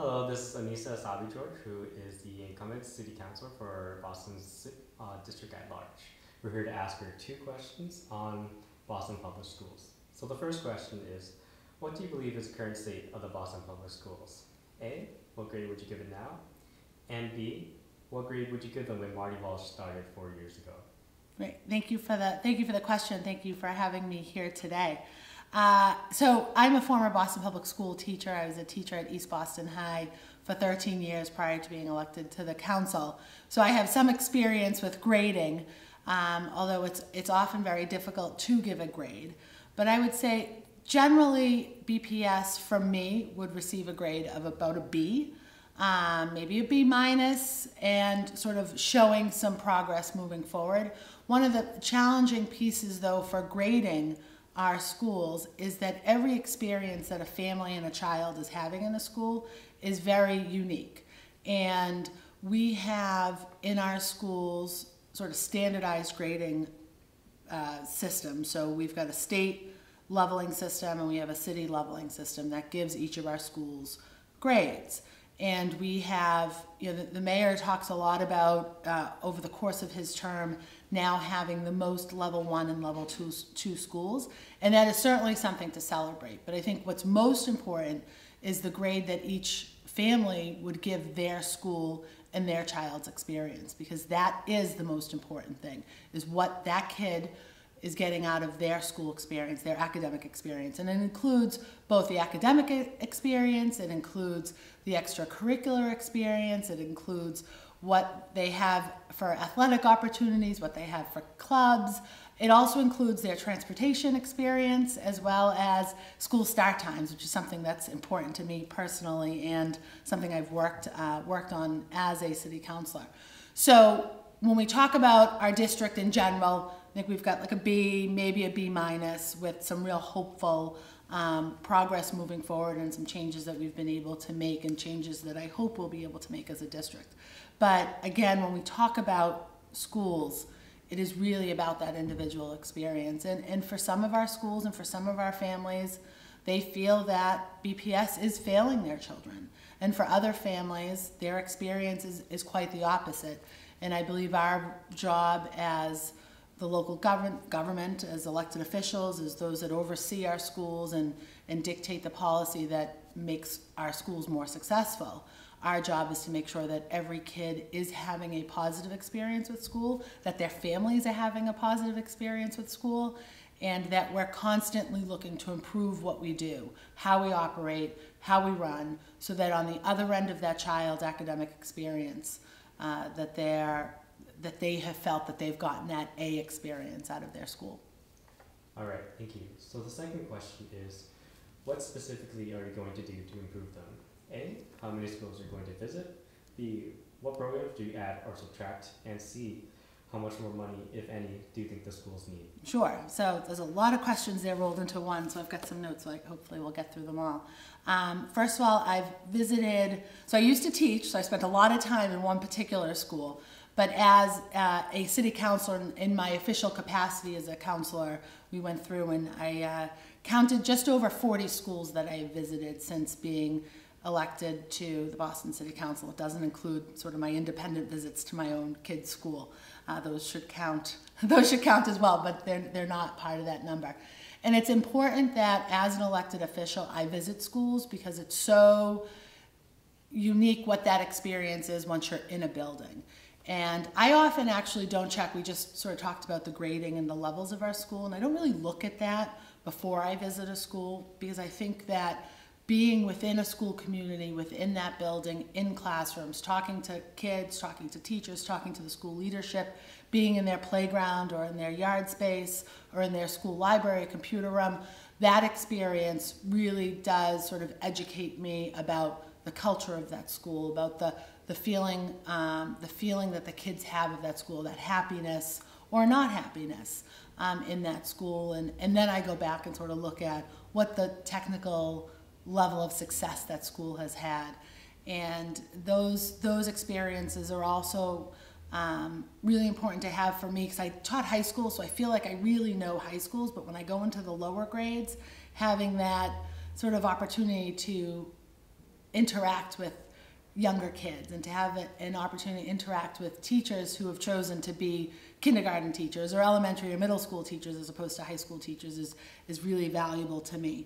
Hello, this is Anissa Essaibi, who is the incumbent city councilor for Boston's district at large. We're here to ask her two questions on Boston Public Schools. So the first question is, what do you believe is the current state of the Boston Public Schools? A, what grade would you give it now? And B, what grade would you give them when Marty Walsh started 4 years ago? Great. Thank you for the question. Thank you for having me here today. So I'm a former Boston Public School teacher. I was a teacher at East Boston High for 13 years prior to being elected to the council. So I have some experience with grading, although it's often very difficult to give a grade. But I would say generally BPS from me would receive a grade of about a B, maybe a B minus, and sort of showing some progress moving forward. One of the challenging pieces though for grading our schools is that every experience that a family and a child is having in a school is very unique. And we have in our schools sort of standardized grading systems. So we've got a state leveling system and we have a city leveling system that gives each of our schools grades. And we have, the mayor talks a lot about, over the course of his term, now having the most level 1 and level 2 schools. And that is certainly something to celebrate. But I think what's most important is the grade that each family would give their school and their child's experience, because that is the most important thing, is what that kid is getting out of their school experience, their academic experience. And it includes both the academic experience, it includes the extracurricular experience, it includes what they have for athletic opportunities, what they have for clubs. It also includes their transportation experience as well as school start times, which is something that's important to me personally and something I've worked on as a city councilor. So when we talk about our district in general, I think we've got like a B, maybe a B minus, with some real hopeful progress moving forward and some changes that we've been able to make and changes that I hope we'll be able to make as a district. But again, when we talk about schools, it is really about that individual experience. And for some of our schools and for some of our families, they feel that BPS is failing their children. And for other families, their experience is quite the opposite. And I believe our job as the local government, as elected officials, as those that oversee our schools and dictate the policy that makes our schools more successful. Our job is to make sure that every kid is having a positive experience with school, that their families are having a positive experience with school, and that we're constantly looking to improve what we do, how we operate, how we run, so that on the other end of that child's academic experience, that they have felt that they've gotten that A experience out of their school. All right, thank you. So the second question is, what specifically are you going to do to improve them? A, how many schools are you going to visit? B, what programs do you add or subtract? And C, how much more money, if any, do you think the schools need? Sure. So there's a lot of questions there rolled into one, so I've got some notes, so hopefully we'll get through them all. First of all, I've visited, so I used to teach, so I spent a lot of time in one particular school. But as a city councilor, in my official capacity as a councilor, we went through and I counted just over 40 schools that I visited since being elected to the Boston City Council. It doesn't include sort of my independent visits to my own kid's school. Those should count. Those should count as well, but they're not part of that number. And it's important that as an elected official, I visit schools because it's so unique what that experience is once you're in a building. And I often actually don't check. We just sort of talked about the grading and the levels of our school, and I don't really look at that before I visit a school, because I think that being within a school community, within that building, in classrooms, talking to kids, talking to teachers, talking to the school leadership, being in their playground or in their yard space or in their school library, computer room, that experience really does sort of educate me about the culture of that school, about the feeling that the kids have of that school, that happiness or not happiness in that school. And then I go back and sort of look at what the technical level of success that school has had. And those experiences are also really important to have for me, because I taught high school, so I feel like I really know high schools, but when I go into the lower grades, having that sort of opportunity to interact with younger kids and to have an opportunity to interact with teachers who have chosen to be kindergarten teachers or elementary or middle school teachers as opposed to high school teachers is really valuable to me.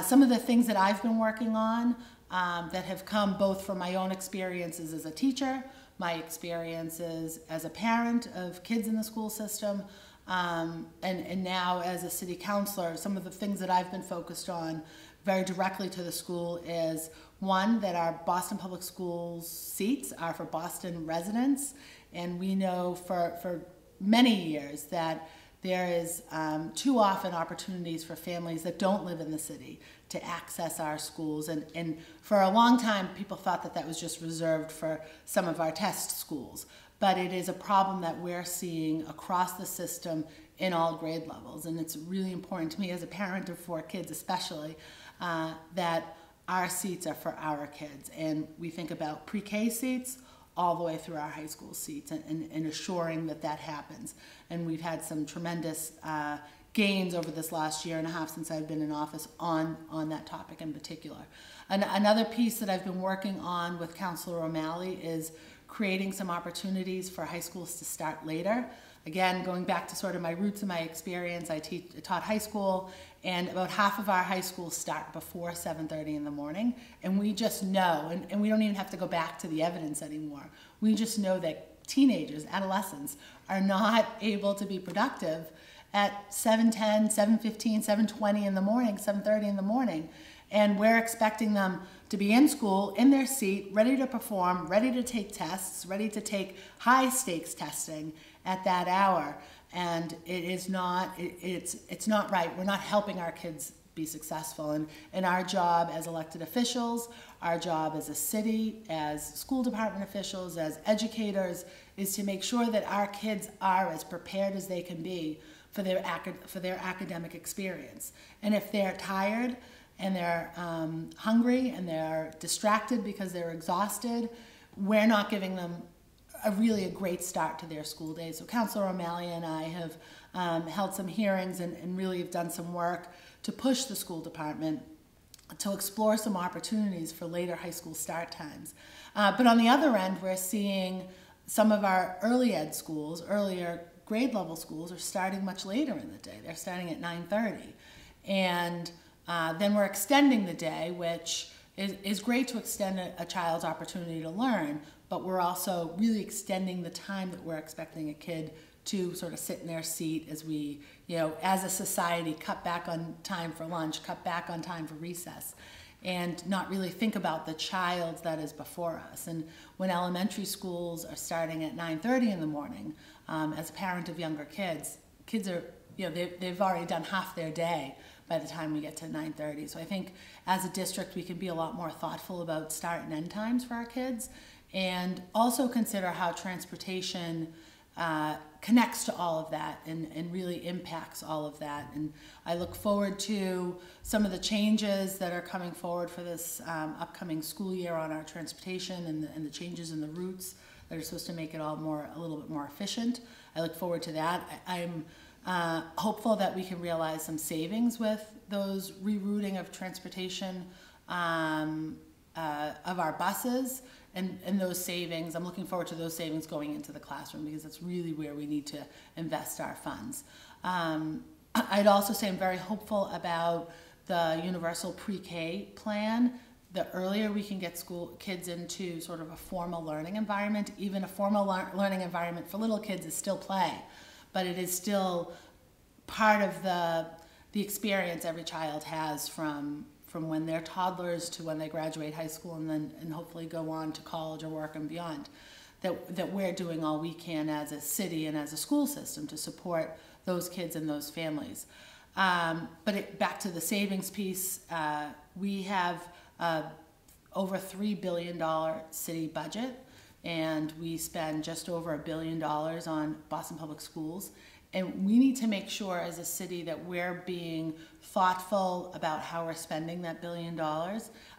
Some of the things that I've been working on that have come both from my own experiences as a teacher, my experiences as a parent of kids in the school system, and now as a city councilor, some of the things that I've been focused on very directly to the school is, one, that our Boston Public Schools seats are for Boston residents, and we know for many years that there is too often opportunities for families that don't live in the city to access our schools, and for a long time people thought that that was just reserved for some of our test schools, but it is a problem that we're seeing across the system in all grade levels, and it's really important to me as a parent of 4 kids especially that our seats are for our kids, and we think about pre-K seats all the way through our high school seats and assuring that that happens. And we've had some tremendous gains over this last year and a half since I've been in office on that topic in particular. Another piece that I've been working on with Councilor O'Malley is creating some opportunities for high schools to start later. Again, going back to sort of my roots and my experience, I taught high school, and about half of our high schools start before 7:30 in the morning, and we just know, and we don't even have to go back to the evidence anymore, we just know that teenagers, adolescents, are not able to be productive at 7:10, 7:15, 7:20 in the morning, 7:30 in the morning, and we're expecting them to be in school, in their seat, ready to perform, ready to take tests, ready to take high stakes testing at that hour. And it is not, it's not right. We're not helping our kids be successful. And our job as elected officials, our job as a city, as school department officials, as educators, is to make sure that our kids are as prepared as they can be for their academic experience. And if they're tired and they're hungry and they're distracted because they're exhausted, we're not giving them really a great start to their school day. So Councilor O'Malley and I have held some hearings and really have done some work to push the school department to explore some opportunities for later high school start times. But on the other end, we're seeing some of our early ed schools, earlier grade level schools, are starting much later in the day. They're starting at 9:30. And then we're extending the day, which is great to extend a child's opportunity to learn, but we're also really extending the time that we're expecting a kid to sort of sit in their seat as we, as a society, cut back on time for lunch, cut back on time for recess, and not really think about the child that is before us. And when elementary schools are starting at 9:30 in the morning, as a parent of younger kids are, they've already done half their day by the time we get to 9:30. So I think as a district we can be a lot more thoughtful about start and end times for our kids, and also consider how transportation connects to all of that and really impacts all of that. And I look forward to some of the changes that are coming forward for this upcoming school year on our transportation and the changes in the routes that are supposed to make it all a little bit more efficient. I look forward to that. I'm hopeful that we can realize some savings with those rerouting of transportation of our buses, and those savings, I'm looking forward to those savings going into the classroom, because that's really where we need to invest our funds. I'd also say I'm very hopeful about the universal pre-K plan. The earlier we can get kids into sort of a formal learning environment, even a formal learning environment for little kids is still play, but it is still part of the experience every child has from when they're toddlers to when they graduate high school and hopefully go on to college or work and beyond, that we're doing all we can as a city and as a school system to support those kids and those families. But back to the savings piece, we have over $3 billion city budget, and we spend just over $1 billion on Boston Public Schools. And we need to make sure as a city that we're being thoughtful about how we're spending that $1 billion.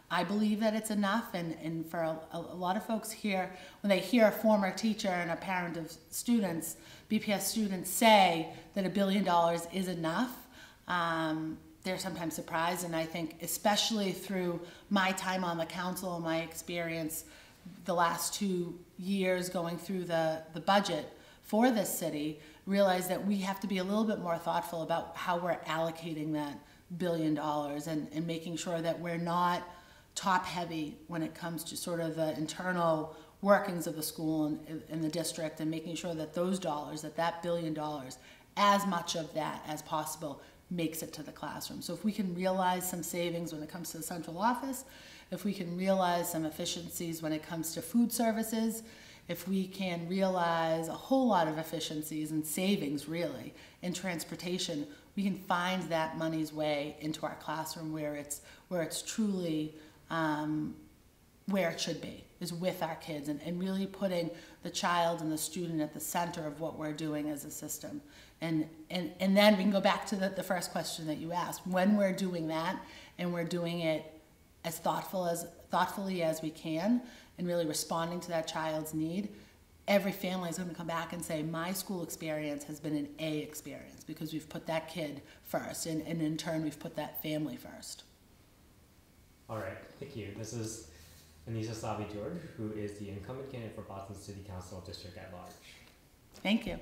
I believe that it's enough, and for a lot of folks here, when they hear a former teacher and a parent of students, BPS students, say that $1 billion is enough, they're sometimes surprised. And I think especially through my time on the council, my experience the last 2 years going through the budget for this city, realize that we have to be a little bit more thoughtful about how we're allocating that $1 billion and making sure that we're not top heavy when it comes to sort of the internal workings of the school and the district, and making sure that those dollars, that $1 billion, as much of that as possible makes it to the classroom. So if we can realize some savings when it comes to the central office, if we can realize some efficiencies when it comes to food services, if we can realize a whole lot of efficiencies and savings really in transportation, we can find that money's way into our classroom where it's truly where it should be, is with our kids, and really putting the child and the student at the center of what we're doing as a system. And then we can go back to the first question that you asked. When we're doing that, and we're doing it as thoughtfully as we can, and really responding to that child's need, every family is going to come back and say, my school experience has been an A experience, because we've put that kid first, and in turn we've put that family first. All right, thank you. This is Anissa Essaibi, who is the incumbent candidate for Boston City Council District at Large. Thank you.